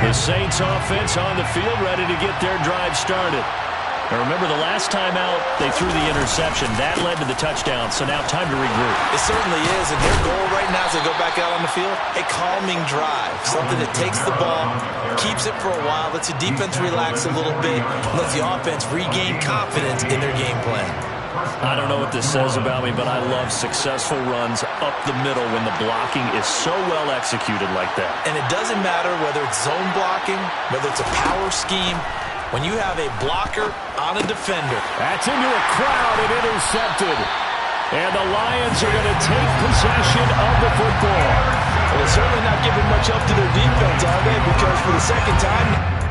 The Saints offense on the field, ready to get their drive started. Now remember, the last time out, they threw the interception. That led to the touchdown, so now time to regroup. It certainly is, and their goal right now as they go back out on the field, a calming drive. Something that takes the ball, keeps it for a while, lets the defense relax a little bit, lets the offense regain confidence in their game plan. I don't know what this says about me, but I love successful runs up the middle when the blocking is so well executed like that. And it doesn't matter whether it's zone blocking, whether it's a power scheme. When you have a blocker on a defender. That's into a crowd and intercepted. And the Lions are going to take possession of the football. Well, they're certainly not giving much help to their defense, are they? Because for the second time...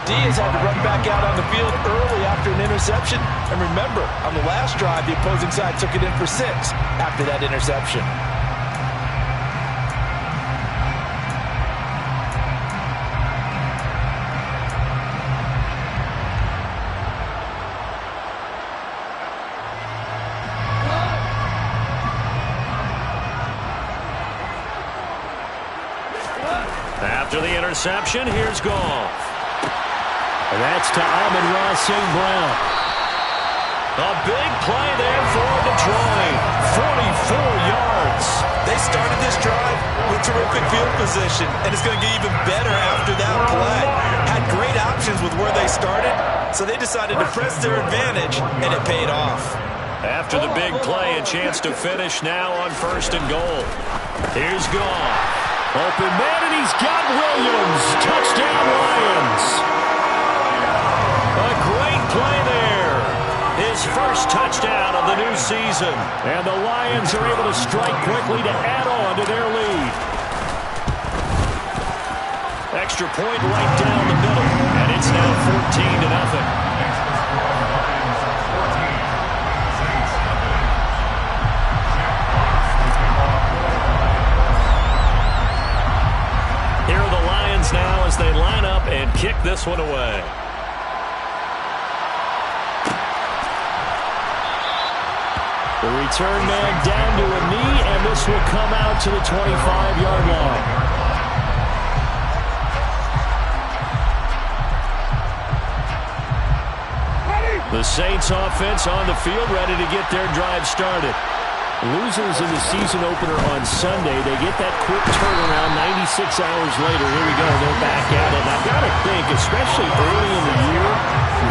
Diaz had to run back out on the field early after an interception. And remember, on the last drive, the opposing side took it in for 6 after that interception. After the interception, here's Goff. And that's to Amon-Ra St. Brown. A big play there for Detroit. 44 yards. They started this drive with terrific field position, and it's going to get even better after that play. Had great options with where they started, so they decided to press their advantage, and it paid off. After the big play, a chance to finish now on 1st and goal. Here's Goff. Open man, and he's got Williams. Touchdown, Lions. A great play there. His first touchdown of the new season. And the Lions are able to strike quickly to add on to their lead. Extra point right down the middle. And it's now 14-0. Here are the Lions now as they line up and kick this one away. The return man down to a knee, and this will come out to the 25-yard line. The Saints offense on the field, ready to get their drive started. Losers in the season opener on Sunday. They get that quick turnaround 96 hours later. Here we go. They're back at it. And I've got to think, especially early in the year,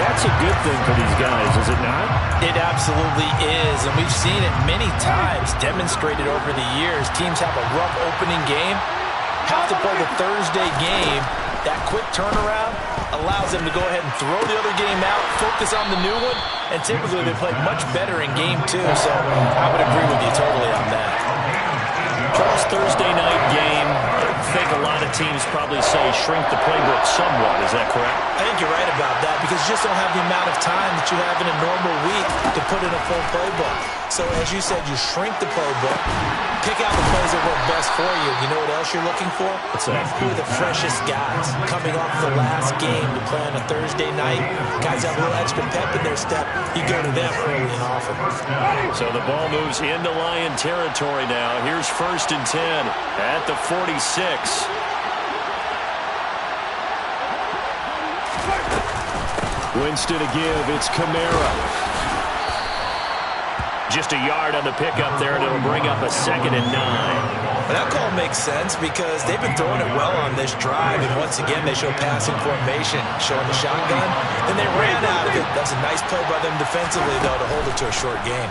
that's a good thing for these guys, is it not? It absolutely is, and we've seen it many times demonstrated over the years. Teams have a rough opening game, have to play the Thursday game. That quick turnaround allows them to go ahead and throw the other game out, focus on the new one, and typically they play much better in game 2, so I would agree with you totally on that. Charles, Thursday night game, I think a lot of teams probably say shrink the playbook somewhat. Is that correct? I think you're right about that because you just don't have the amount of time that you have in a normal week to put in a full playbook. So as you said, you shrink the playbook, pick out the plays that work best for you. You know what else you're looking for? What's that? Who are the freshest guys coming off the last game to play on a Thursday night? Guys have a little extra pep in their step. You go to them early and often. So the ball moves into Lion territory now. Here's 1st and 10 at the 46. Winston to give. It's Kamara. Just a yard on the pickup there, and it'll bring up a 2nd and 9. Well, that call makes sense because they've been throwing it well on this drive, and once again they show passing formation, showing the shotgun. Then they ran out of it. That's a nice play by them defensively, though, to hold it to a short game.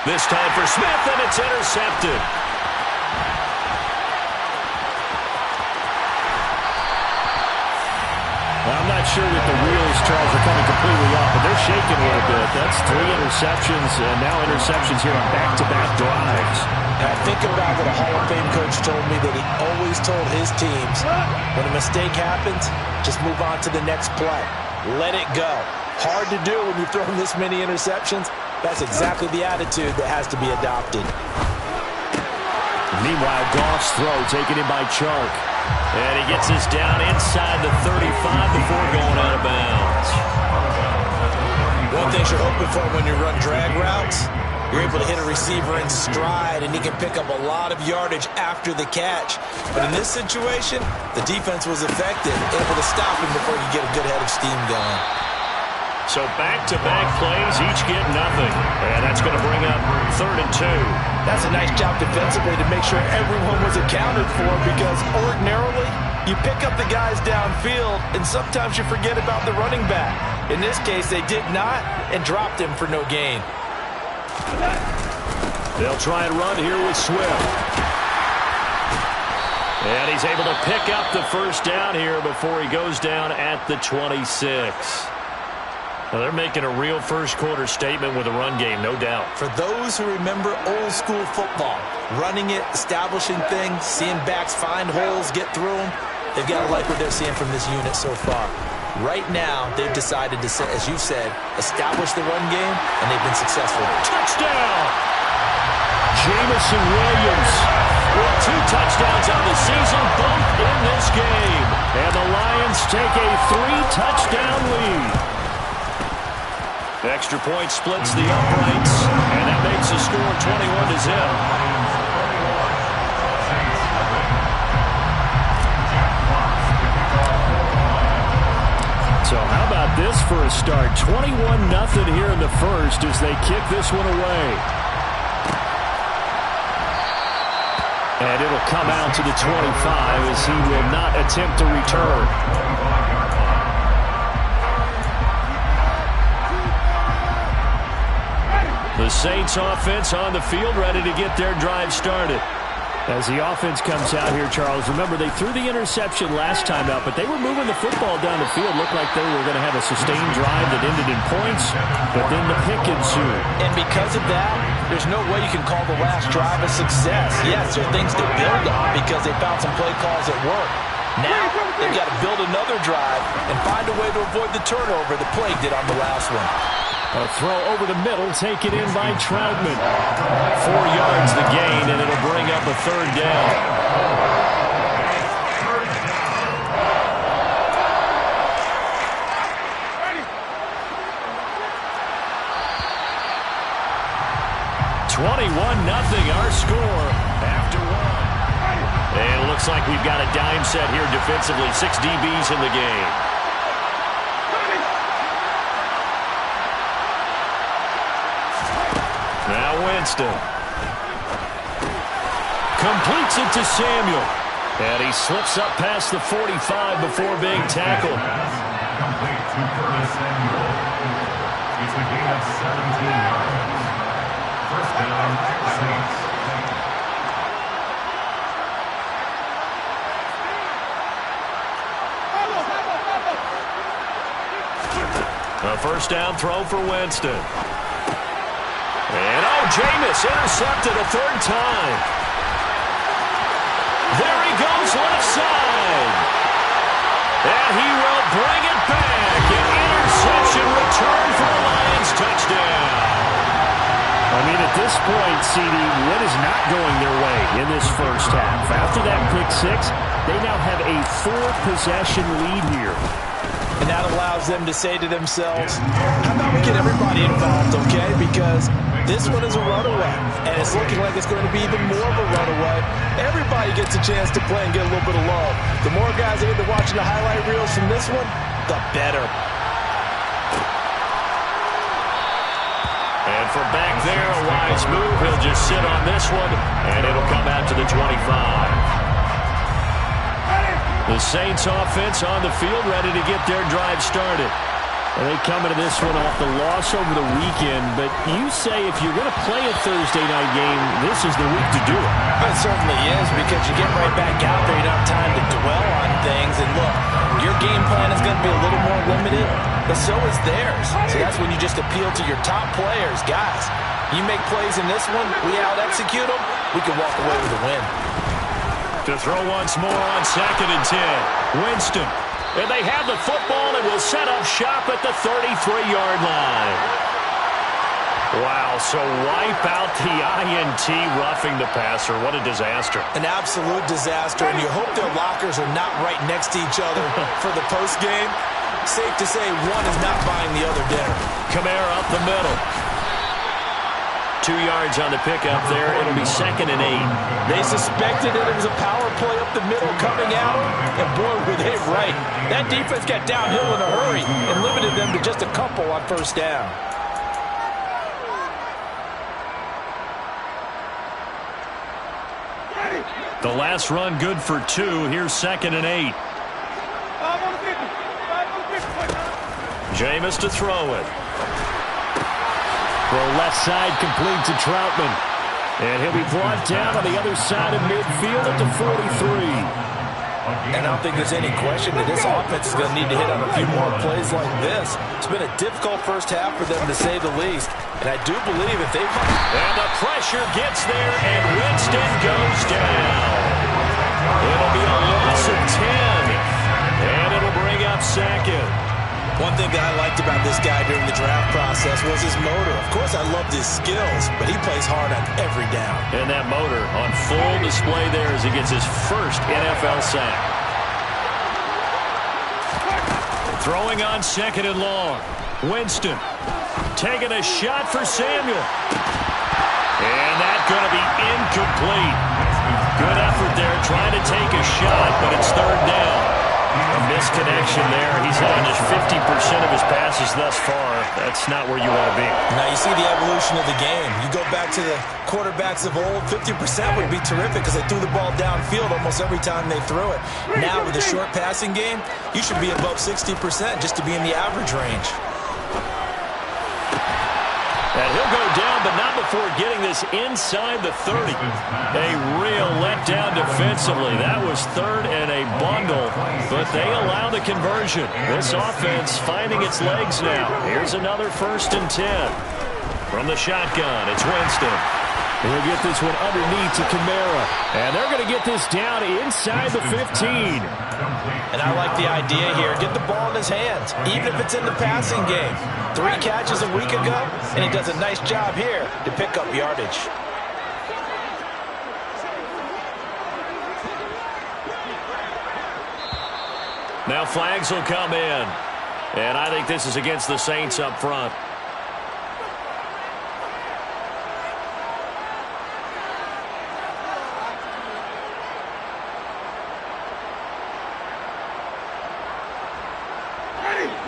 This time for Smith, and it's intercepted. I'm not sure that the wheels, Charles, are coming completely off, but they're shaking a little bit. That's 3 interceptions, and now interceptions here on back-to-back drives. And I think about what a Hall of Fame coach told me, that he always told his teams, when a mistake happens, just move on to the next play. Let it go. Hard to do when you've thrown this many interceptions. That's exactly the attitude that has to be adopted. Meanwhile, Goff's throw taken in by Chark. And he gets this down inside the 35 before going out of bounds. One thing you're hoping for when you run drag routes, you're able to hit a receiver in stride, and he can pick up a lot of yardage after the catch. But in this situation, the defense was effective, able to stop him before you get a good head of steam going. So back-to-back plays, each get nothing. And that's going to bring up 3rd and 2. That's a nice job defensively to make sure everyone was accounted for, because ordinarily you pick up the guys downfield and sometimes you forget about the running back. In this case, they did not and dropped him for no gain. They'll try and run here with Swift. And he's able to pick up the first down here before he goes down at the 26. Well, they're making a real first-quarter statement with a run game, no doubt. For those who remember old-school football, running it, establishing things, seeing backs find holes, get through them, they've got to like what they're seeing from this unit so far. Right now, they've decided to, as you said, establish the run game, and they've been successful. Touchdown! Jamison Williams with 2 touchdowns on the season, both in this game. And the Lions take a 3-touchdown lead. Extra point splits the uprights, and that makes the score 21-0. So how about this for a start? 21-0 here in the first as they kick this one away. And it'll come out to the 25 as he will not attempt to return. The Saints offense on the field, ready to get their drive started. As the offense comes out here, Charles, remember they threw the interception last time out, but they were moving the football down the field. Looked like they were going to have a sustained drive that ended in points, but then the pick ensued. And because of that, there's no way you can call the last drive a success. Yes, there are things to build on because they found some play calls that work. Now, they've got to build another drive and find a way to avoid the turnover the play did on the last one. A throw over the middle, taken in by Troutman. 4 yards the gain, and it'll bring up a 3rd down. (21-0) our score after 1. And it looks like we've got a dime set here defensively. 6 DBs in the game. Now Winston. Completes it to Samuel. And he slips up past the 45 before being tackled. Complete to Curtis Samuel. It's a gain of 17 yards. First down, Saints. A first down throw for Winston. And Jameis intercepted a 3rd time. There he goes left side. And he will bring it back. An interception return for a Lions touchdown. I mean, at this point, CD, what is not going their way in this first half? After that pick 6, they now have a 4-possession lead here. And that allows them to say to themselves, how about we get everybody involved, okay? Because this one is a runaway, and it's looking like it's going to be even more of a runaway. Everybody gets a chance to play and get a little bit of love. The more guys that get to watching the highlight reels from this one, the better. And from back there, a wise move. He'll just sit on this one, and it'll come out to the 25. The Saints offense on the field, ready to get their drive started. And they come into this one off the loss over the weekend, but you say if you're going to play a Thursday night game, this is the week to do it. It certainly is, because you get right back out there, you don't have time to dwell on things. And look, your game plan is going to be a little more limited, but so is theirs. So that's when you just appeal to your top players. Guys, you make plays in this one, we out-execute them, we can walk away with a win. To throw once more on 2nd and 10. Winston. And they have the football and will set up shop at the 33-yard line. Wow, so wipe out the INT roughing the passer. What a disaster. An absolute disaster, and you hope their lockers are not right next to each other for the postgame. Safe to say one is not buying the other dinner. Kamara up the middle. 2 yards on the pickup there. It'll be 2nd and 8. They suspected that it was a power play up the middle coming at them, and boy, were they right. That defense got downhill in a hurry and limited them to just a couple on first down. The last run good for 2. Here's 2nd and 8. Jameis to throw it. Throw left side, complete to Troutman. And he'll be brought down on the other side of midfield at the 43. And I don't think there's any question that this offense is going to need to hit on a few more plays like this. It's been a difficult first half for them, to say the least. And I do believe if they... And the pressure gets there, and Winston goes down. It'll be a loss of 10. And it'll bring up 2nd. One thing that I liked about this guy during the draft process was his motor. Of course, I loved his skills, but he plays hard on every down. And that motor on full display there as he gets his first NFL sack. Throwing on 2nd and long. Winston taking a shot for Samuel. And that's going to be incomplete. Good effort there trying to take a shot, but it's 3rd down. A misconnection there. He's had just 50% of his passes thus far. That's not where you want to be. Now you see the evolution of the game. You go back to the quarterbacks of old, 50% would be terrific because they threw the ball downfield almost every time they threw it. Now with the short passing game, you should be above 60% just to be in the average range. And he'll go down, but not before getting this inside the 30. A real letdown defensively. That was 3rd and a bundle, but they allow the conversion. This offense finding its legs now. Here's another 1st and 10. From the shotgun, it's Winston. He'll get this one underneath to Kamara. And they're going to get this down inside the 15. And I like the idea here. Get the ball in his hands, even if it's in the passing game. 3 catches a week ago, and he does a nice job here to pick up yardage. Now flags will come in. And I think this is against the Saints up front.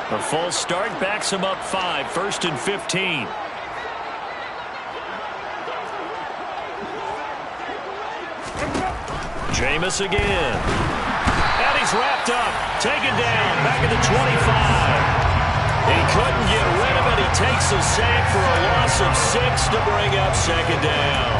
A false start backs him up 5, 1st and 15. Jameis again. And he's wrapped up. Taken down. Back at the 25. He couldn't get rid of it. He takes a sack for a loss of 6 to bring up 2nd down.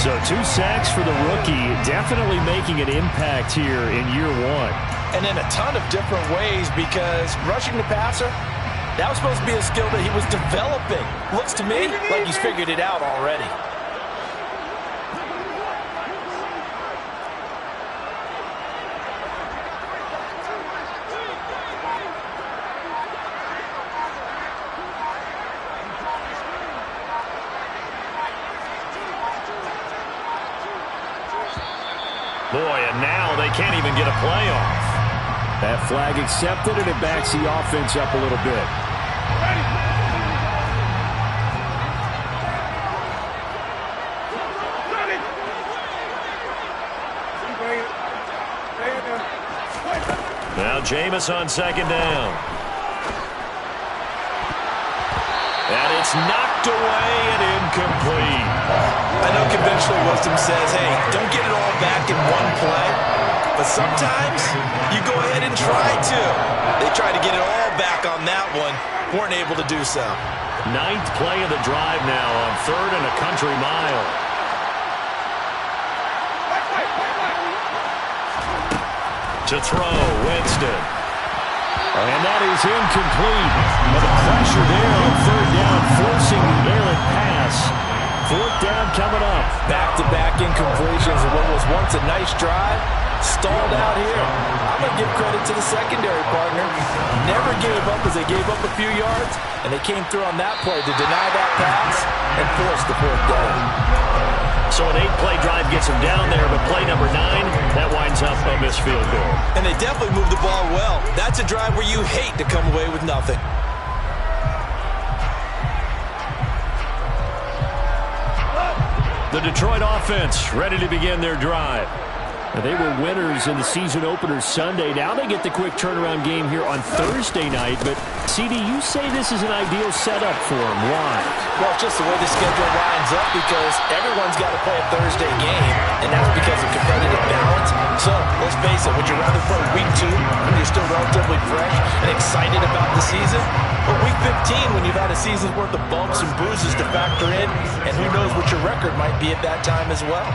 So 2 sacks for the rookie. Definitely making an impact here in year 1. And in a ton of different ways, because rushing the passer, that was supposed to be a skill that he was developing. Looks to me like he's figured it out already. Boy, and now they can't even get a play off. That flag accepted, and it backs the offense up a little bit. Now Jameis on 2nd down. And it's knocked away and incomplete. I know conventional wisdom says, hey, don't get it all back in one play. But sometimes you go ahead and try to. They tried to get it all back on that one. Weren't able to do so. 9th play of the drive now on 3rd and a country mile. To throw, Winston. And that is incomplete. And the pressure there on 3rd down, forcing the errant pass. 4th down coming up. Back-to-back incompletions of what was once a nice drive. Stalled out here. I'm going to give credit to the secondary partner. Never gave up as they gave up a few yards, And they came through on that play to deny that pass and force the 4th down. So an 8-play drive gets them down there, but play number 9, that winds up a missed field goal. And they definitely moved the ball well. That's a drive where you hate to come away with nothing. The Detroit offense ready to begin their drive. They were winners in the season opener Sunday. Now they get the quick turnaround game here on Thursday night. But, CD, you say this is an ideal setup for them. Why? Well, it's just the way the schedule lines up because everyone's got to play a Thursday game, and that's because of competitive balance. So, let's face it, would you rather play week 2 when you're still relatively fresh and excited about the season? Or week 15 when you've had a season's worth of bumps and bruises to factor in, and who knows what your record might be at that time as well?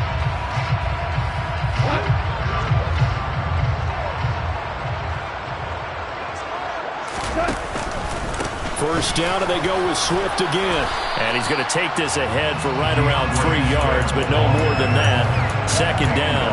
First down, and they go with Swift again. And he's going to take this ahead for right around 3 yards, but no more than that. 2nd down.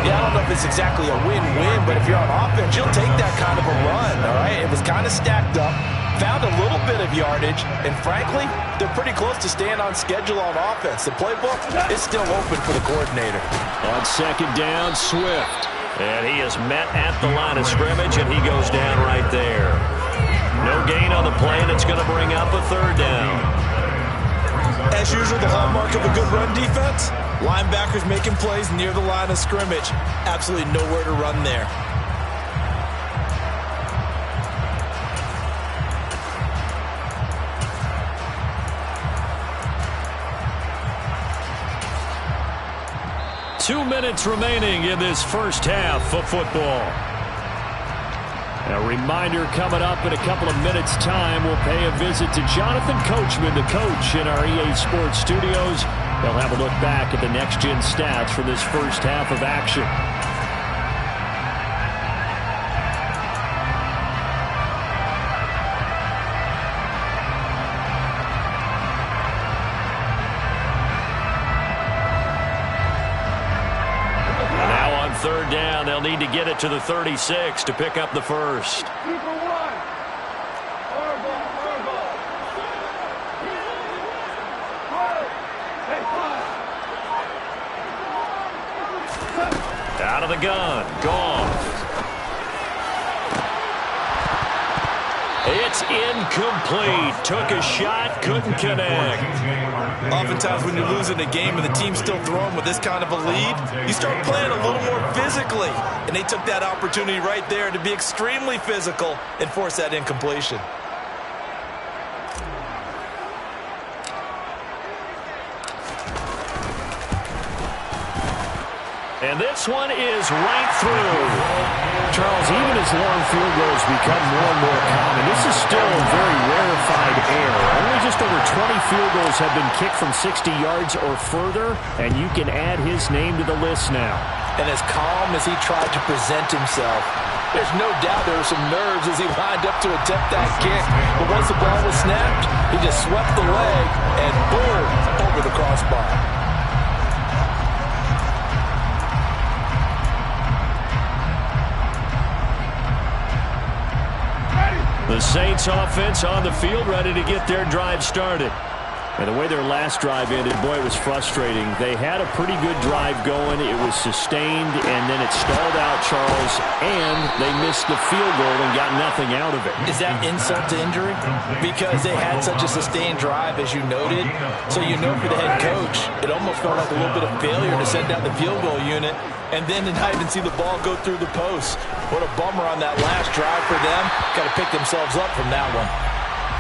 Yeah, I don't know if it's exactly a win-win, but if you're on offense, you'll take that kind of a run, all right? It was kind of stacked up, found a little bit of yardage, and frankly, they're pretty close to staying on schedule on offense. The playbook is still open for the coordinator. On 2nd down, Swift. And he is met at the line of scrimmage, and he goes down right there. No gain on the play, and it's going to bring up a 3rd down. As usual, the hallmark of a good run defense, linebackers making plays near the line of scrimmage. Absolutely nowhere to run there. Two minutes remaining in this first half of football. A reminder coming up in a couple of minutes' time, we'll pay a visit to Jonathan Coachman, the coach in our EA Sports studios. They'll have a look back at the next-gen stats from this first half of action. Third down, they'll need to get it to the 36 to pick up the first. Out of the gun, gone. It's incomplete. Took a shot, couldn't connect. Oftentimes when you're losing a game and the team's still throwing with this kind of a lead, you start playing a little more physically. And they took that opportunity right there to be extremely physical and force that incompletion. And this one is right through. Charles, even as long field goals become more and more common, this is still a very rarefied error. Only just over 20 field goals have been kicked from 60 yards or further, and you can add his name to the list now. And as calm as he tried to present himself, there's no doubt there were some nerves as he lined up to attempt that kick. But once the ball was snapped, he just swept the leg and boom, over the crossbar. The Saints offense on the field, ready to get their drive started. And the way their last drive ended, boy, it was frustrating. They had a pretty good drive going. It was sustained, and then it stalled out, Charles, and they missed the field goal and got nothing out of it. Is that insult to injury? Because they had such a sustained drive, as you noted. So you know for the head coach, it almost felt like a little bit of failure to send down the field goal unit, and then to not even see the ball go through the post. What a bummer on that last drive for them. Got to pick themselves up from that one.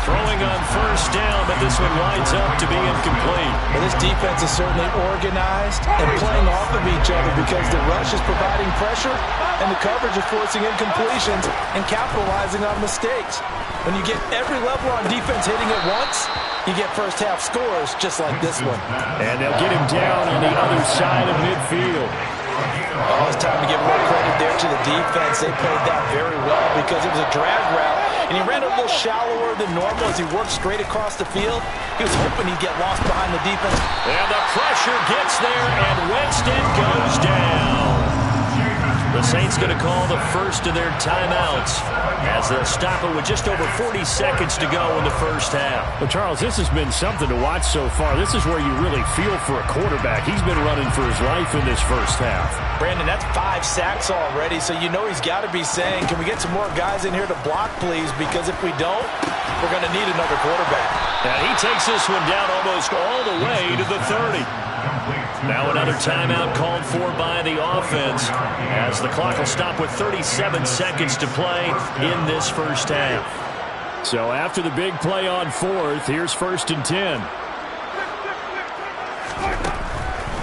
Throwing on first down, but this one winds up to be incomplete. Well, this defense is certainly organized and playing off of each other because the rush is providing pressure and the coverage is forcing incompletions and capitalizing on mistakes. When you get every level on defense hitting at once, you get first half scores just like this one. And they'll get him down on the other side of midfield. Oh, it's time to give more credit there to the defense. They played that very well because it was a drag route, and he ran a little shallower than normal as he worked straight across the field. He was hoping he'd get lost behind the defense. And the pressure gets there, and Winston goes down. The Saints going to call the first of their timeouts as they'll stop it with just over 40 seconds to go in the first half. Well, Charles, this has been something to watch so far. This is where you really feel for a quarterback. He's been running for his life in this first half. Brandon, that's 5 sacks already, so you know he's got to be saying, can we get some more guys in here to block, please? Because if we don't, we're going to need another quarterback. And he takes this one down almost all the way to the 30. Now another timeout called for by the offense as the clock will stop with 37 seconds to play in this first half. So after the big play on 4th, here's 1st and 10.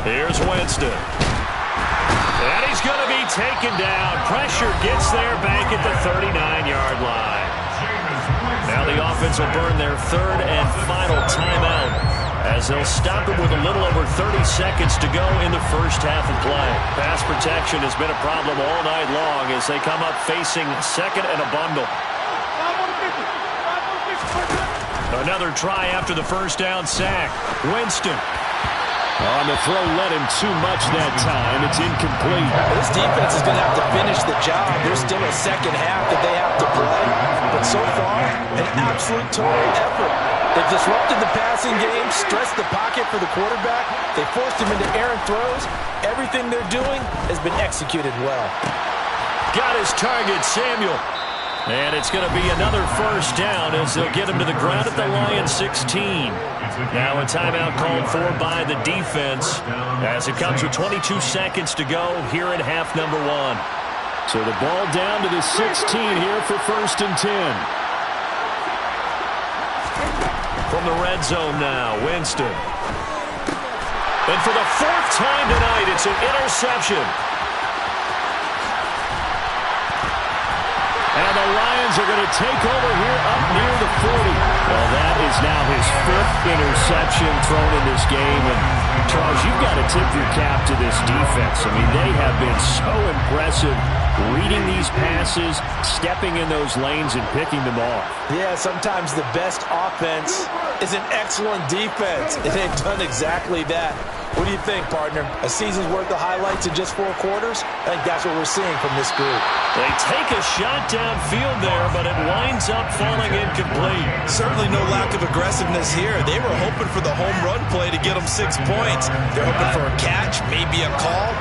Here's Winston. And he's going to be taken down. Pressure gets there back at the 39-yard line. Now the offense will burn their 3rd and final timeout as they'll stop it with a little over 30 seconds to go in the first half of play. Pass protection has been a problem all night long as they come up facing 2nd and a bundle. Another try after the first down sack. Winston. On the throw, led him too much that time. It's incomplete. This defense is going to have to finish the job. There's still a second half that they have to play. But so far, an absolute total effort. They've disrupted the passing game, stressed the pocket for the quarterback. They forced him into errant throws. Everything they're doing has been executed well. Got his target, Samuel. And it's going to be another first down as they'll get him to the ground at the Lions 16. Now a timeout called for by the defense as it comes with 22 seconds to go here at half number 1. So the ball down to the 16 here for 1st and 10. From the red zone now, Winston. And for the 4th time tonight, it's an interception. And the Lions are going to take over here up near the 40. Well, that is now his 5th interception thrown in this game. And, Charles, you've got to tip your cap to this defense. I mean, they have been so impressive reading these passes, stepping in those lanes, and picking them off. Yeah, sometimes the best offense is an excellent defense, and they've done exactly that. What do you think, partner? A season's worth of highlights in just 4 quarters? I think that's what we're seeing from this group. They take a shot downfield there, but it winds up falling incomplete. Certainly no lack of aggressiveness here. They were hoping for the home run play to get them 6 points. They're hoping for a catch, maybe a call,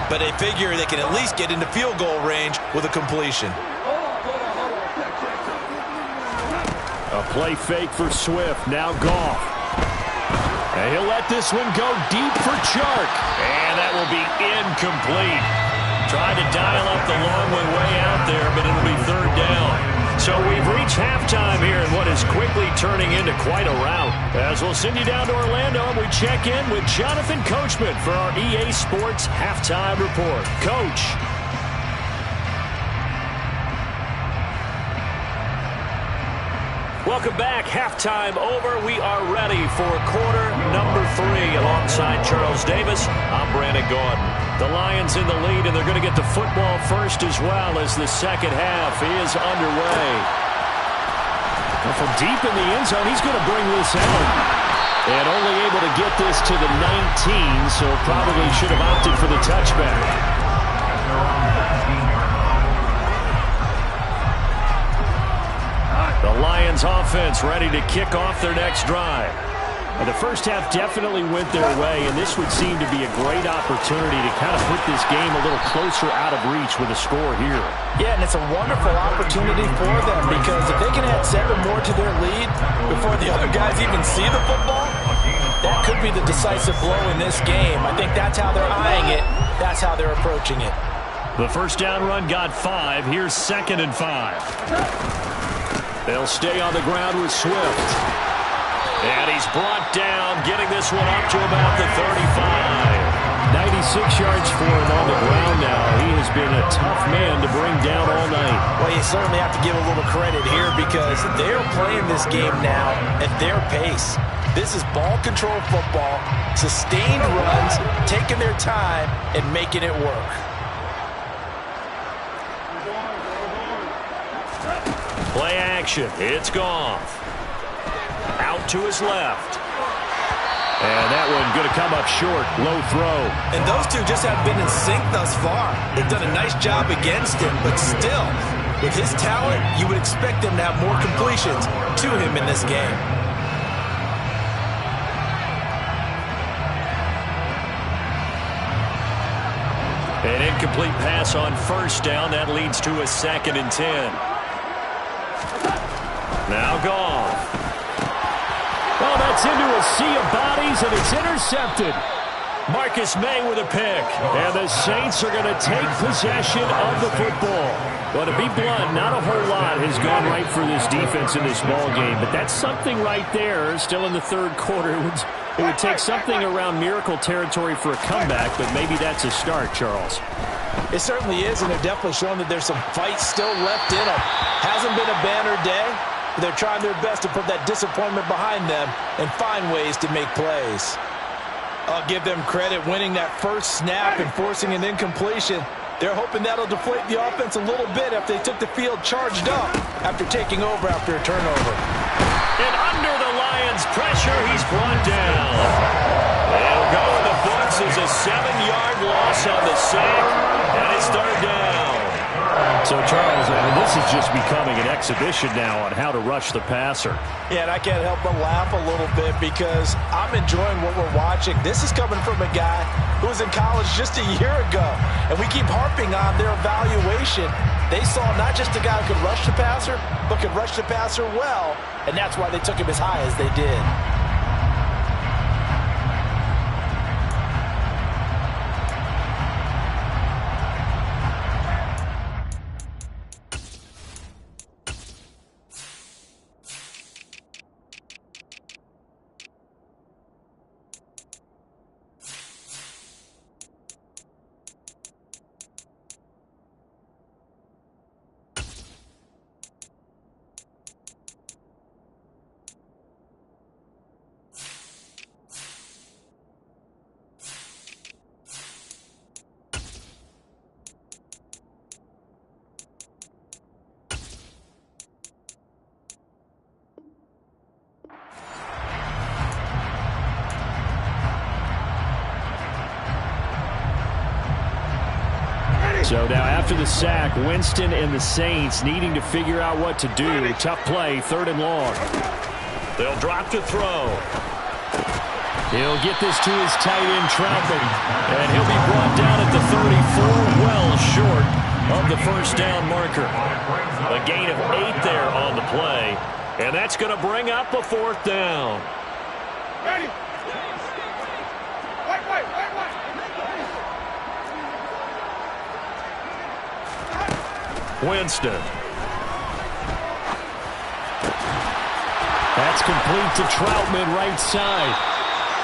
but they figure they can at least get into field goal range with a completion. A play fake for Swift. Now Goff. And he'll let this one go deep for Chark. And that will be incomplete. Tried to dial up the long way out there, but it'll be 3rd down. So we've reached halftime here in what is quickly turning into quite a rout. As we'll send you down to Orlando, and we check in with Jonathan Coachman for our EA Sports Halftime Report. Coach. Welcome back. Halftime over. We are ready for quarter number 3 alongside Charles Davis. I'm Brandon Gordon. The Lions in the lead, and they're going to get the football first as well as the second half is underway. Well, from deep in the end zone, he's going to bring this out. And only able to get this to the 19, so probably should have opted for the touchback. The Lions offense ready to kick off their next drive. And the first half definitely went their way, and this would seem to be a great opportunity to kind of put this game a little closer out of reach with a score here. Yeah, and it's a wonderful opportunity for them because if they can add 7 more to their lead before the other guys even see the football, that could be the decisive blow in this game. I think that's how they're eyeing it. That's how they're approaching it. The first down run got 5. Here's 2nd and 5. They'll stay on the ground with Swift. And he's brought down, getting this one up to about the 35. 96 yards for him on the ground now. He has been a tough man to bring down all night. Well, you certainly have to give a little credit here because they're playing this game now at their pace. This is ball control football, sustained runs, taking their time and making it work. Play action. It's Goff. Out to his left. And that one going to come up short. Low throw. And those two just have been in sync thus far. They've done a nice job against him, but still, with his talent, you would expect them to have more completions to him in this game. An incomplete pass on first down. That leads to a 2nd and 10. Now gone. Oh, that's into a sea of bodies, and it's intercepted. Marcus May with a pick. And the Saints are going to take possession of the football. Well, to be blunt, not a whole lot has gone right for this defense in this ball game, but that's something right there. Still in the third quarter. It would take something around miracle territory for a comeback, but maybe that's a start, Charles. It certainly is, and they're definitely showing that there's some fight still left in them. Hasn't been a banner day, but they're trying their best to put that disappointment behind them and find ways to make plays. I'll give them credit winning that first snap and forcing an incompletion. They're hoping that'll deflate the offense a little bit after they took the field charged up after taking over after a turnover. And under the Lions' pressure, he's brought down. It'll go in the books as a 7-yard loss on the sack, and it's 3rd down. So, Charles, this is just becoming an exhibition now on how to rush the passer. Yeah, and I can't help but laugh a little bit because I'm enjoying what we're watching. This is coming from a guy who was in college just a year ago, and we keep harping on their evaluation. They saw not just a guy who could rush the passer, but could rush the passer well, and that's why they took him as high as they did. So now after the sack, Winston and the Saints needing to figure out what to do. Tough play, 3rd and long. They'll drop to throw. He'll get this to his tight end, Troutman. And he'll be brought down at the 34, well short of the first down marker. A gain of 8 there on the play. And that's going to bring up a 4th down. Ready. Wait. Winston. That's complete to Troutman, right side.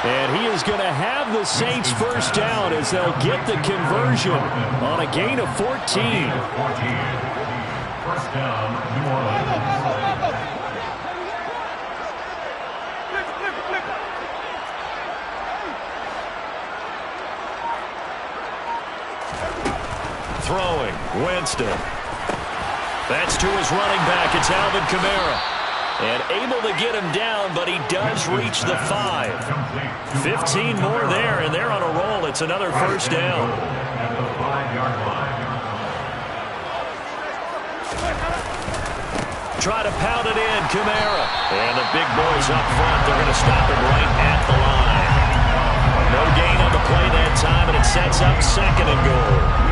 And he is going to have the Saints first down as they'll get the conversion on a gain of 14. First down, New Orleans. Throwing, Winston. That's to his running back. It's Alvin Kamara. And able to get him down, but he does reach the 5. 15 more there, and they're on a roll. It's another first down. At the 5-yard line. Try to pound it in, Kamara. And the big boys up front, they're going to stop him right at the line. No gain on the play that time, and it sets up 2nd and goal.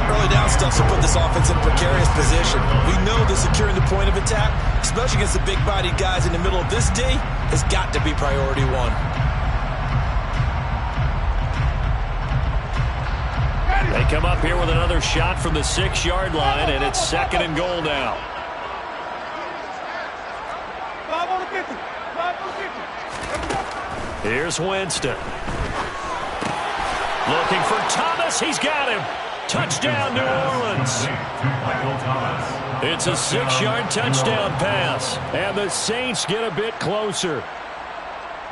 Early down stuff to put this offense in a precarious position. We know that securing the point of attack, especially against the big-bodied guys in the middle of this D, has got to be priority 1. They come up here with another shot from the 6-yard line, and it's 2nd and goal now. 5 on the 50. 5 on the 50. Here's Winston. Looking for Thomas. He's got him. Touchdown, New Orleans. It's a 6-yard touchdown pass. And the Saints get a bit closer.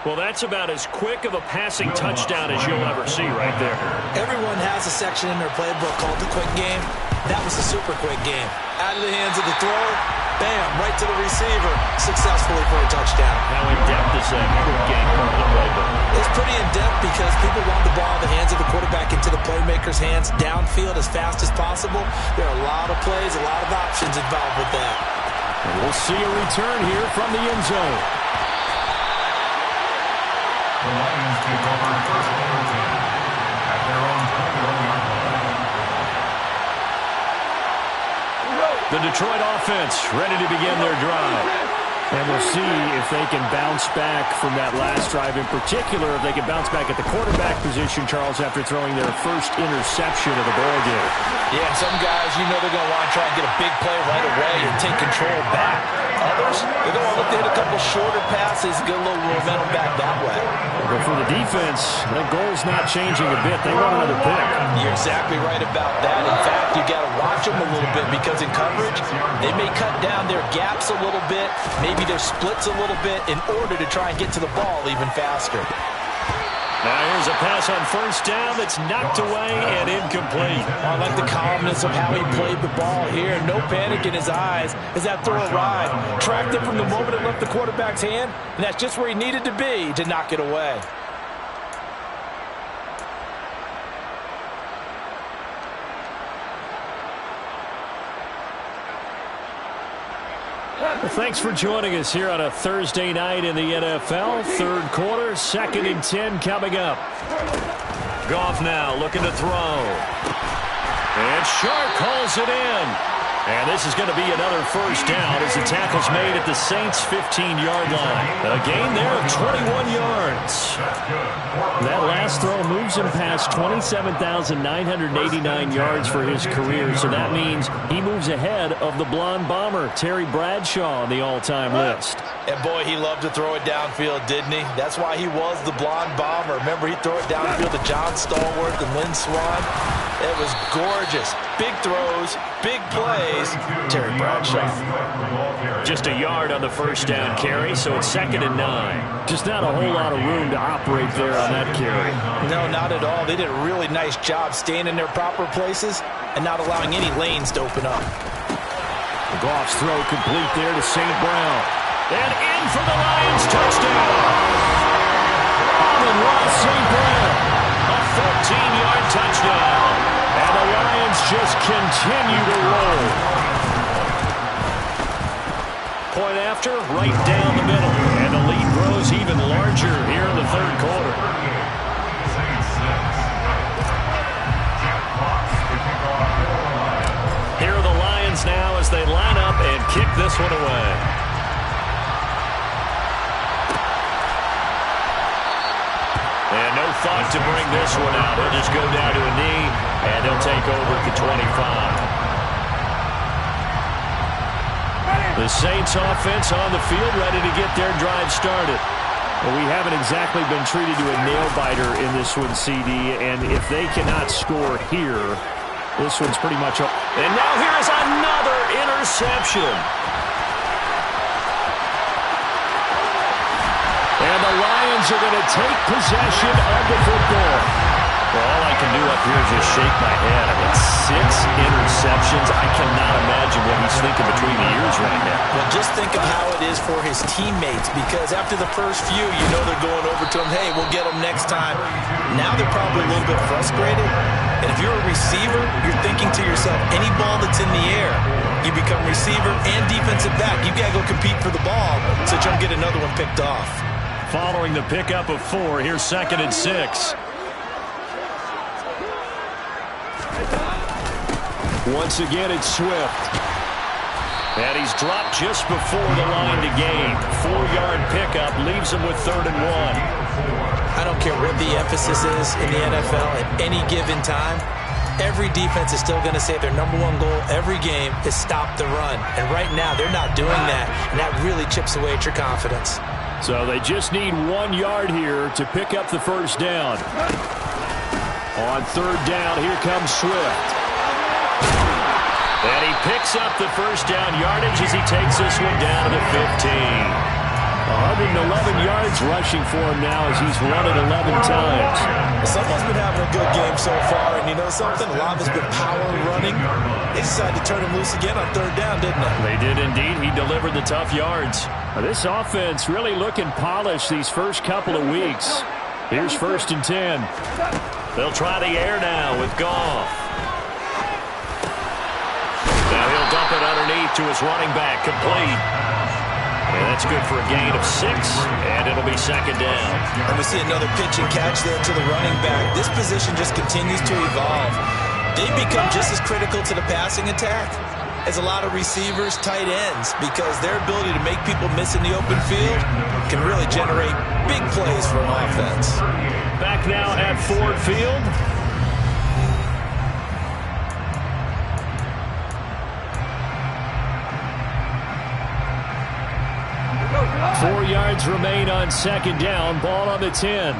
Well, that's about as quick of a passing touchdown as you'll ever see right there. Everyone has a section in their playbook called the quick game. That was a super quick game. Out of the hands of the thrower, bam, right to the receiver, successfully for a touchdown. How in-depth is that quick game part of the playbook? It's pretty in-depth because people want the ball in the hands of the quarterback into the playmaker's hands downfield as fast as possible. There are a lot of plays, a lot of options involved with that. And we'll see a return here from the end zone. The Lions take over first and 10 at their own 21-yard line. The Detroit offense ready to begin their drive. And we'll see if they can bounce back from that last drive, in particular, if they can bounce back at the quarterback position, Charles, after throwing their first interception of the ball game. Yeah, some guys, you know they're going to want to try and get a big play right away and take control back. Others, they're going to look to hit a couple shorter passes, get a little momentum back that way. But for the defense, that goal's not changing a bit. They want another pick. You're exactly right about that. In fact, you got to watch them a little bit because in coverage, they may cut down their gaps a little bit, maybe their splits a little bit in order to try and get to the ball even faster. Now here's a pass on first down that's knocked away and incomplete. I like the calmness of how he played the ball here. No panic in his eyes as that throw arrived. Tracked it from the moment it left the quarterback's hand, and that's just where he needed to be to knock it away. Well, thanks for joining us here on a Thursday night in the NFL. Third quarter, 2nd and 10 coming up. Goff now looking to throw. And Sharp hauls it in. And this is going to be another first down as the tackle's made at the Saints' 15-yard line. A gain there of 21 yards. That last throw moves him past 27,989 yards for his career, so that means he moves ahead of the blonde bomber, Terry Bradshaw, on the all-time list. And boy, he loved to throw it downfield, didn't he? That's why he was the blonde bomber. Remember, he'd throw it downfield to John Stallworth and Lynn Swann. It was gorgeous. Big throws, big plays. Terry Bradshaw. Just a yard on the first down carry, so it's 2nd and 9. Just not a whole lot of room to operate there on that carry. No, not at all. They did a really nice job staying in their proper places and not allowing any lanes to open up. Goff's throw complete there to St. Brown. And in for the Lions touchdown. Amon-Ra St. Brown. A 14-yard touchdown. And the Lions just continue to roll. Point after, right down the middle. And the lead grows even larger here in the third quarter. Here are the Lions now as they line up and kick this one away. And no thought to bring this one out. He'll just go down to a knee, and he'll take over at the 25. The Saints offense on the field ready to get their drive started. Well, we haven't exactly been treated to a nail-biter in this one, CD, and if they cannot score here, this one's pretty much up. And now here is another interception. And the Lions are going to take possession of the football. Well, all I can do up here is just shake my head. I mean, 6 interceptions. I cannot imagine what he's thinking between the ears right now. Well, just think of how it is for his teammates, because after the first few, you know they're going over to him, hey, we'll get them next time. Now they're probably a little bit frustrated. And if you're a receiver, you're thinking to yourself, any ball that's in the air, you become receiver and defensive back. You got to go compete for the ball so that you don't get another one picked off. Following the pickup of 4, here's 2nd and 6. Once again, it's Swift. And he's dropped just before the line to gain. 4-yard pickup leaves him with 3rd and 1. I don't care what the emphasis is in the NFL at any given time. Every defense is still going to say their number 1 goal every game is stop the run. And right now, they're not doing that, and that really chips away at your confidence. So they just need 1 yard here to pick up the first down. On 3rd down, here comes Swift. And he picks up the first down yardage as he takes this one down to the 15. 111 yards rushing for him now as he's run it 11 times. Someone's been having a good game so far, and you know something? A lot of it's been power running. They decided to turn him loose again on third down, didn't they? They did indeed. He delivered the tough yards. This offense really looking polished these first couple of weeks. Here's 1st and 10. They'll try the air now with Goff. Now he'll dump it underneath to his running back, complete. And that's good for a gain of 6, and it'll be 2nd down. And we see another pitch and catch there to the running back. This position just continues to evolve. They've become just as critical to the passing attack as a lot of receivers, tight ends, because their ability to make people miss in the open field can really generate big plays for an offense. Back now at Ford Field. Four yards remain on 2nd down. Ball on the 10.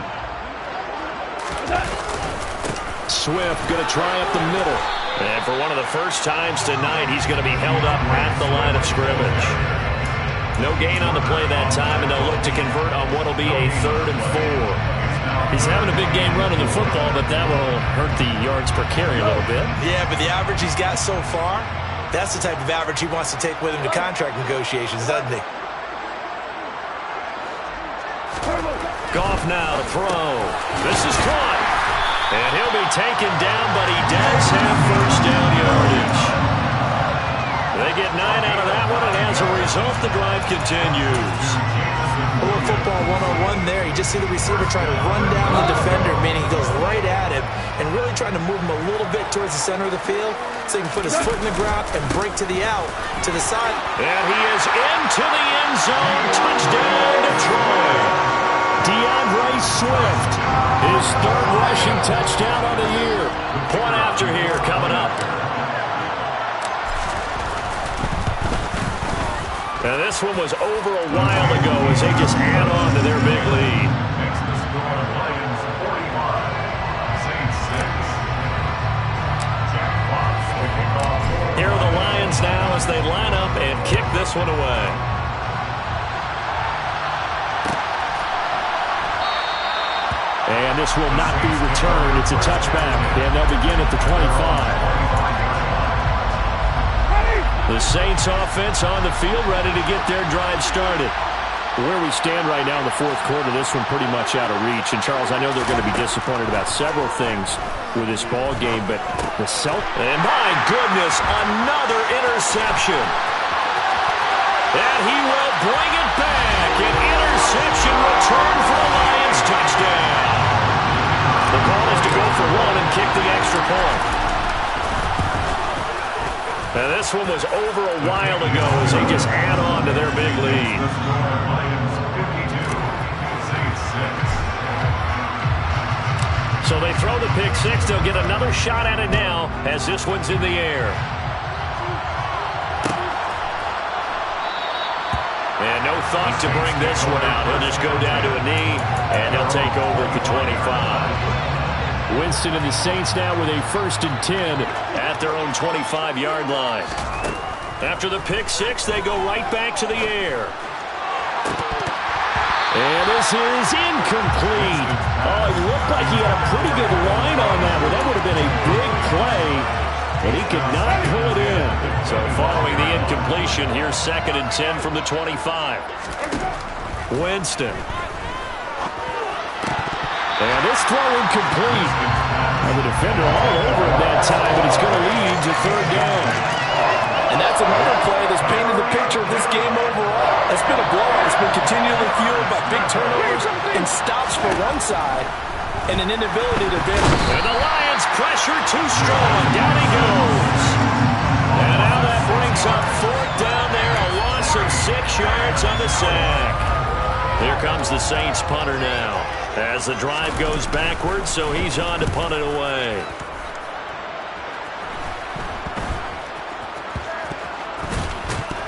Swift going to try up the middle. And for one of the first times tonight, he's going to be held up at the line of scrimmage. No gain on the play that time, and they'll look to convert on what will be a 3rd and 4. He's having a big game running the football, but that will hurt the yards per carry a little bit. Yeah, but the average he's got so far, that's the type of average he wants to take with him to contract negotiations, doesn't he? Goff now to throw. This is caught. And he'll be taken down, but he does have 1st down yardage. They get 9 out of that one, and as a result, the drive continues. A little football one-on-one there. You just see the receiver try to run down the defender, meaning he goes right at him, and really trying to move him a little bit towards the center of the field so he can put his foot in the ground and break to the out, to the side. And he is into the end zone. Touchdown, Detroit. DeAndre Swift, his 3rd rushing touchdown on the year. Point after here coming up. And this one was over a while ago as they just add on to their big lead. Next to score, Lions 45, Saints 6. Jack Fox will kick off. Here are the Lions now as they line up and kick this one away. And this will not be returned. It's a touchback, and they'll begin at the 25. The Saints offense on the field ready to get their drive started. Where we stand right now in the 4th quarter, this one pretty much out of reach. And, Charles, I know they're going to be disappointed about several things with this ball game, but the And my goodness, another interception. And he will bring it back. An interception return for the Lions. Touchdown. The call is to go for 1 and kick the extra point. And this one was over a while ago as they just add on to their big lead. So they throw the pick 6. They'll get another shot at it now as this one's in the air. And no thought to bring this one out. He'll just go down to a knee, and he'll take over at the 25. Winston and the Saints now with a 1st and 10 at their own 25-yard line. After the pick 6, they go right back to the air. And this is incomplete. Oh, it looked like he had a pretty good line on that one. That would have been a big play, but he could not pull it in. So following the incompletion, here's 2nd and 10 from the 25. Winston. And this throw incomplete. The defender all over him that time, but it's going to lead to 3rd down. And that's another play that's painted the picture of this game overall. It's been a blowout. It's been continually fueled by big turnovers and stops for one side and an inability to finish. And the Lions pressure too strong. Down he goes. And now that brings up 4th down there. A loss of 6 yards on the sack. Here comes the Saints punter now as the drive goes backwards, so he's on to punt it away.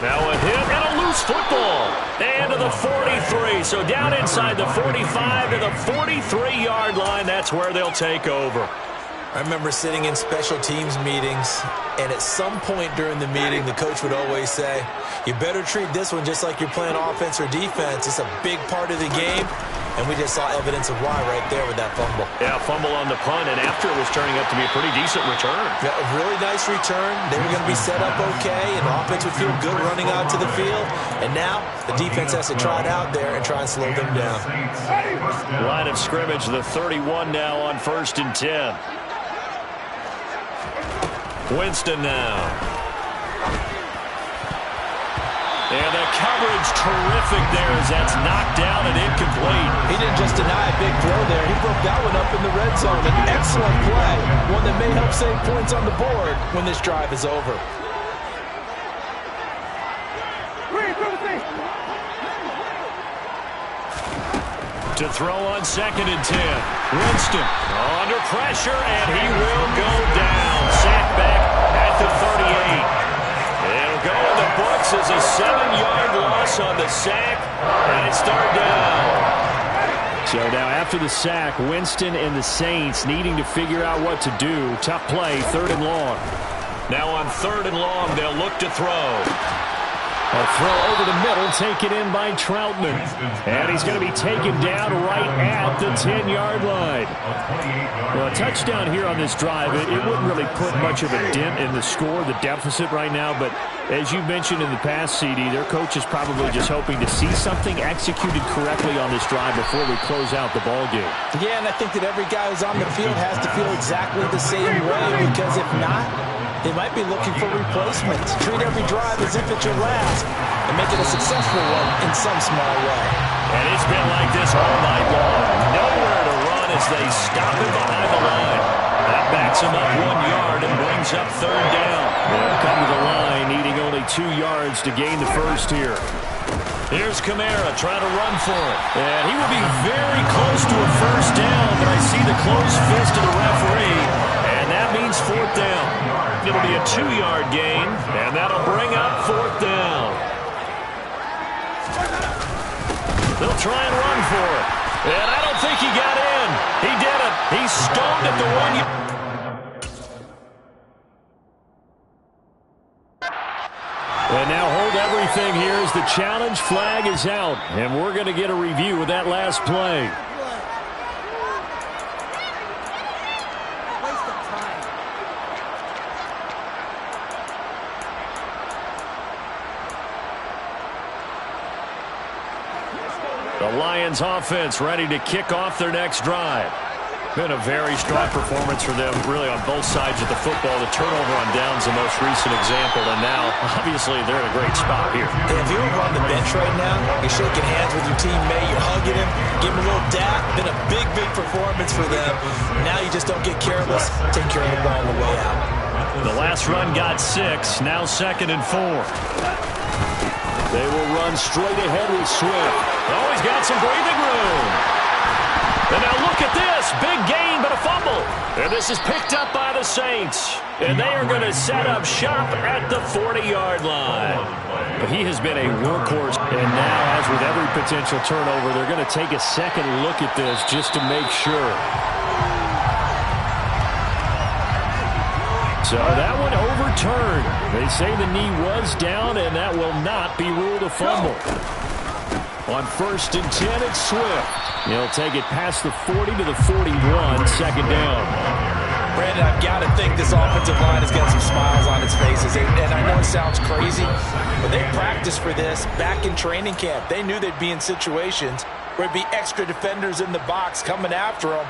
Now a hit and a loose football. And to the 43. So down inside the 45 to the 43-yard line. That's where they'll take over. I remember sitting in special teams meetings, and at some point during the meeting, the coach would always say, you better treat this one just like you're playing offense or defense. It's a big part of the game, and we just saw evidence of why right there with that fumble. Yeah, fumble on the punt, and after it was turning out to be a pretty decent return. Yeah, a really nice return. They were going to be set up okay, and the offense would feel good running out to the field. And now the defense has to try it out there and try and slow them down. Line of scrimmage, the 31 now on 1st and 10. Winston now. And the coverage terrific there as that's knocked down and incomplete. He didn't just deny a big throw there. He broke that one up in the red zone. An excellent play. One that may help save points on the board when this drive is over. To throw on 2nd and 10. Winston under pressure, and he will go down. Sacked back at the 38. It'll go in the books as a 7-yard loss on the sack, and it's 3rd down. So now after the sack, Winston and the Saints needing to figure out what to do. Tough play, 3rd and long. Now on 3rd and long, they'll look to throw. A throw over the middle, taken in by Troutman. And he's going to be taken down right at the 10-yard line. Well, a touchdown here on this drive, it wouldn't really put much of a dent in the score, the deficit right now. But as you mentioned in the past, CD, their coach is probably just hoping to see something executed correctly on this drive before we close out the ball game. Yeah, and I think that every guy who's on the field has to feel exactly the same way, because if not, they might be looking for replacements. Treat every drive as if it's your last and make it a successful one in some small way. And it's been like this all night long. Nowhere to run as they stop him behind the line. That backs him up 1 yard and brings up 3rd down. They'll come to the line, needing only 2 yards to gain the first here. Here's Kamara trying to run for it. And he will be very close to a 1st down, but I see the closed fist of the referee, and that means 4th down. It'll be a 2-yard gain, and that'll bring up 4th down. They'll try and run for it. And I don't think he got in. He did it. He stoned at the 1 yard. And now hold everything here as the challenge flag is out. And we're going to get a review of that last play. The Lions offense ready to kick off their next drive. Been a very strong performance for them, really, on both sides of the football. The turnover on downs the most recent example, and now, obviously, they're in a great spot here. Hey, if you're on the bench right now, you're shaking hands with your teammate, you're hugging him, give him a little dap. Been a big, big performance for them. Now you just don't get careless. Take care of the ball on the way out. The last run got 6, now 2nd and 4. They will run straight ahead with Swift. Oh, he's got some breathing room. And now look at this. Big gain, but a fumble. And this is picked up by the Saints. And they are going to set up shop at the 40-yard line. But he has been a workhorse. And now, as with every potential turnover, they're going to take a second look at this just to make sure. So that one overturned. They say the knee was down, and that will not be ruled a fumble. On 1st and 10, it's Swift. He'll take it past the 40 to the 41, 2nd down. Brandon, I've got to think this offensive line has got some smiles on its faces. And I know it sounds crazy, but they practiced for this back in training camp. They knew they'd be in situations where there'd be extra defenders in the box coming after them,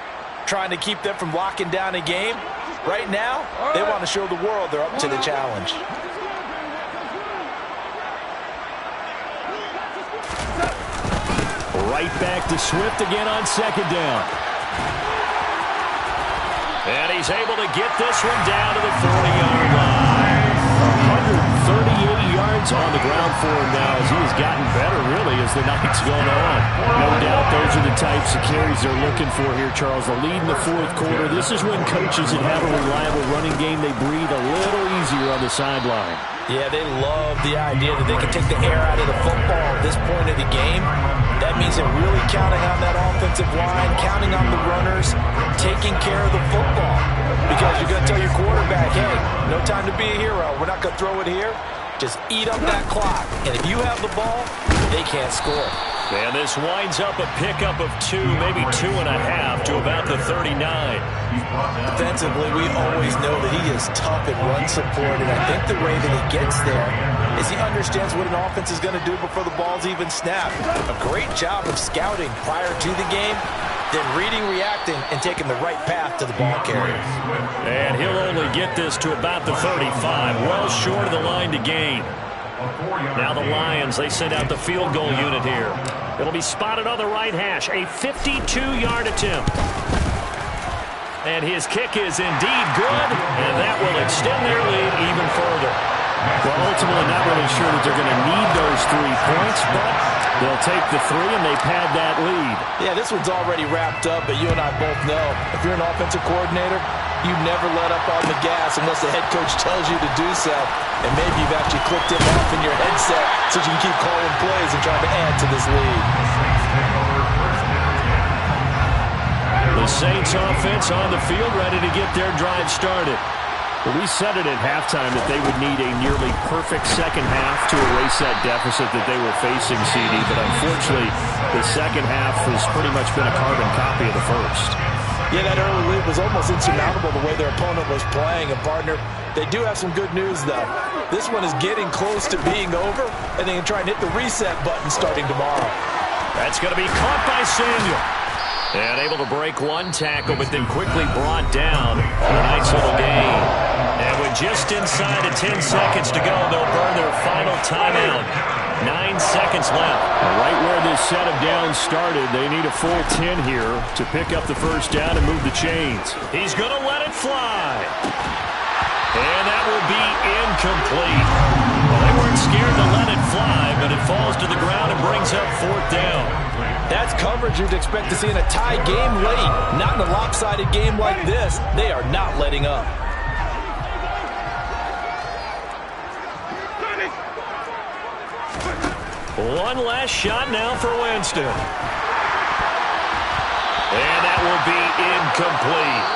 trying to keep them from locking down a game. Right now, they want to show the world they're up to the challenge. Right back to Swift again on 2nd down. And he's able to get this one down to the 40-yard line. 138 yards on the ground for him now as he has gotten better, really, as the night's gone on. No doubt those are the types of carries they're looking for here, Charles. The lead in the 4th quarter. This is when coaches that have a reliable running game, they breathe a little easier on the sideline. Yeah, they love the idea that they can take the air out of the football at this point of the game. That means they're really counting on that offensive line, counting on the runners, taking care of the football. Because you're going to tell your quarterback, hey, no time to be a hero. We're not going to throw it here. Just eat up that clock. And if you have the ball, they can't score. And this winds up a pickup of 2, maybe 2.5 to about the 39. Defensively, we always know that he is tough at run support, and I think the way that he gets there is he understands what an offense is going to do before the ball's even snapped. A great job of scouting prior to the game, then reading, reacting, and taking the right path to the ball carrier. And he'll only get this to about the 35, well short of the line to gain. Now the Lions, they send out the field goal unit here. It'll be spotted on the right hash, a 52-yard attempt. And his kick is indeed good, and that will extend their lead even further. Well, ultimately, not really sure that they're going to need those 3 points, but they'll take the 3 and they pad that lead. Yeah, this one's already wrapped up, but you and I both know if you're an offensive coordinator, you never let up on the gas unless the head coach tells you to do so. And maybe you've actually clicked him off in your headset so you can keep calling plays and trying to add to this lead. The Saints offense on the field, ready to get their drive started. Well, we said it at halftime that they would need a nearly perfect second half to erase that deficit that they were facing, CD. But unfortunately, the second half has pretty much been a carbon copy of the first. Yeah, that early lead was almost insurmountable the way their opponent was playing. And, partner, they do have some good news, though. This one is getting close to being over, and they can try and hit the reset button starting tomorrow. That's going to be caught by Samuel. And able to break one tackle, but then quickly brought down. A nice little gain. And with just inside of 10 seconds to go, they'll burn their final timeout. 9 seconds left. Right where this set of downs started, they need a full 10 here to pick up the first down and move the chains. He's going to let it fly. And that will be incomplete. Well, they weren't scared to let it fly, but it falls to the ground and brings up 4th down. That's coverage you'd expect to see in a tie game late. Not in a lopsided game like this. They are not letting up. One last shot now for Winston. And that will be incomplete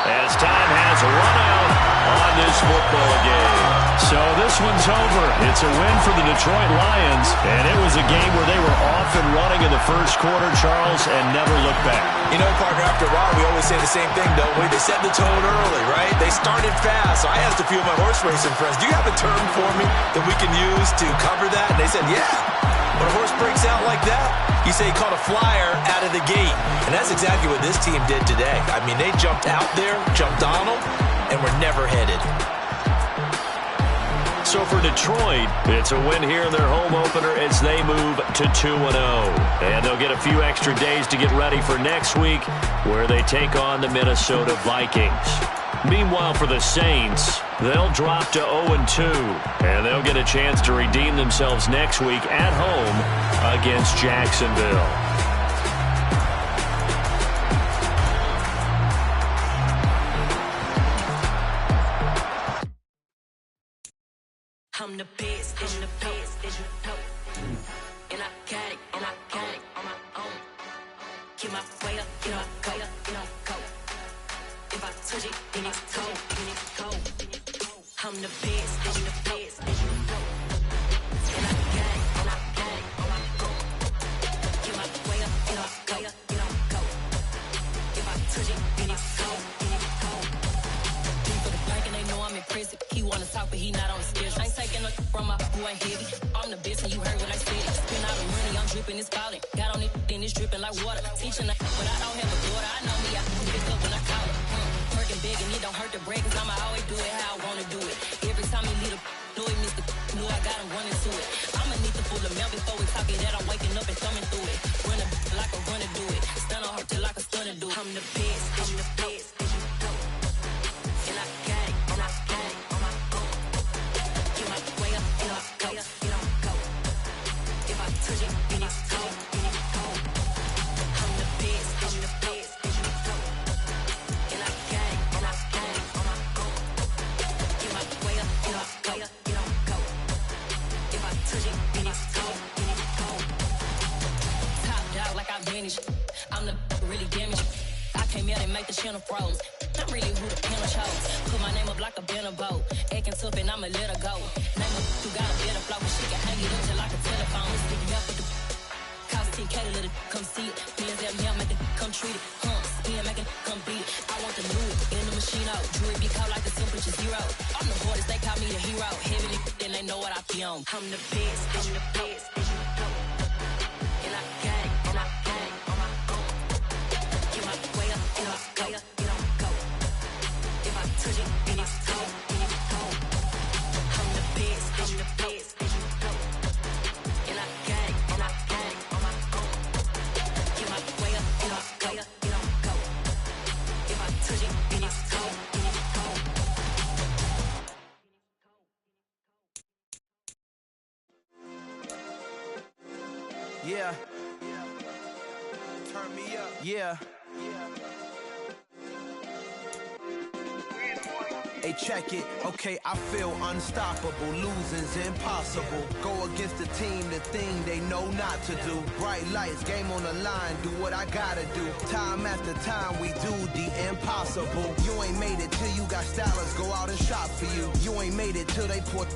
as time has run out on this football game. So this one's over. It's a win for the Detroit Lions, and it was a game where they were off and running in the first quarter, Charles, and never looked back. You know, partner, after a while, we always say the same thing, don't we? They set the tone early, right? They started fast. So I asked a few of my horse racing friends, do you have a term for me that we can use to cover that? And they said, yeah. When a horse breaks out like that, you say he caught a flyer out of the gate. And that's exactly what this team did today. I mean, they jumped out there, jumped on them, and were never headed. So for Detroit, it's a win here in their home opener as they move to 2-0. And they'll get a few extra days to get ready for next week, where they take on the Minnesota Vikings. Meanwhile, for the Saints, they'll drop to 0-2, and they'll get a chance to redeem themselves next week at home against Jacksonville. I'm the best, I'm the best, as you know. And I got it, and I got it on my own. Get my way up, get my go, go. If I touch it, then it's cold, then it's cold. I'm the best, I'm the best, as you know. And I got it, and I got it on my own. Get my way up, get my go. If I touch it, then it's cold, then it's cold. For the bank and they know I'm impressive. He wanna talk, but he not on the schedule. I ain't taking no from my boy heavy. I'm the best and you heard what I said. Spend all the money, I'm dripping, it's falling. Got on it, then it's dripping like water. Teaching that, but I don't have a daughter. I know me, I can pick up when I call her. Working big and it don't hurt to break, cause I'ma always do it how I wanna do it. Every time he lead a know it, Mr. Knew I got him running to it. I'ma need to pull the mail before we talk it that I'm waking up and thumbing through it. Run a like a runner do it. Stun on her till like a stunner do it. I'm the best, I'm the best, as you know. And I got it, and I got it on my own. Get my way up, and I go. If I touch it, then it's cold, then it's cold. I'm the best, as you know. And I got it, and I got it on my own. Get my way up, and I go. she on the froze. I'm really who the pen chose. Put my name up like a banner boat. Acting tough and I'ma let her go. Name her, you got a better flow. She can hang it up just like a telephone. Speaking up with the cost 10K to let it come see it. Millions of them make it come treat it. Spin make it come beat it. I want the new in the machine out. Jewelry be called like the temperature zero. I'm the boys, they call me the hero. Heavy then they know what I be on. I'm the best, I'm the best, and you know. And I got it, and I got it on my own. Get my way up, get off, go, get on, go. If I touch it, then it's cold, then it's cold. I'm the best, and you know. And I got it, and I got it on my own. Get my way up, get off, go, get on, go. If I touch it, then it's cold, then it's cold. Yeah. Turn me up. Yeah. Hey, check it. Okay, I feel unstoppable. Losing's impossible. Go against the team, the thing they know not to do. Bright lights, game on the line, do what I gotta do. Time after time, we do the impossible. You ain't made it till you got stylers go out and shop for you. You ain't made it till they put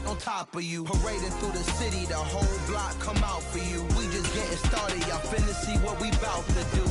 on top of you. Parading through the city, the whole block come out for you. We just getting started, y'all finna see what we bout to do.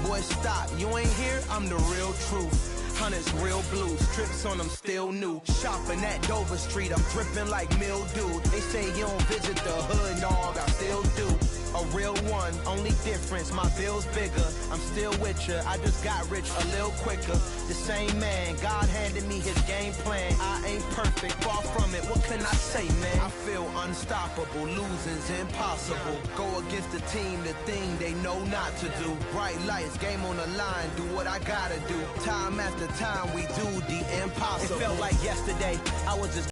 Boy, stop, you ain't here, I'm the real truth. Hunters, real blue, strips on them still new. Shopping at Dover Street, I'm dripping like mildew. They say you don't visit the hood, dog, I still do. A real one, only difference, my bill's bigger. I'm still with ya, I just got rich a little quicker. The same man, God handed me his game plan. I ain't perfect, far from it, what can I say, man? I feel unstoppable, losing's impossible. Go against the team, the thing they know not to do. Bright lights, game on the line, do what I gotta do. Time after time, we do the impossible. It felt like yesterday, I was just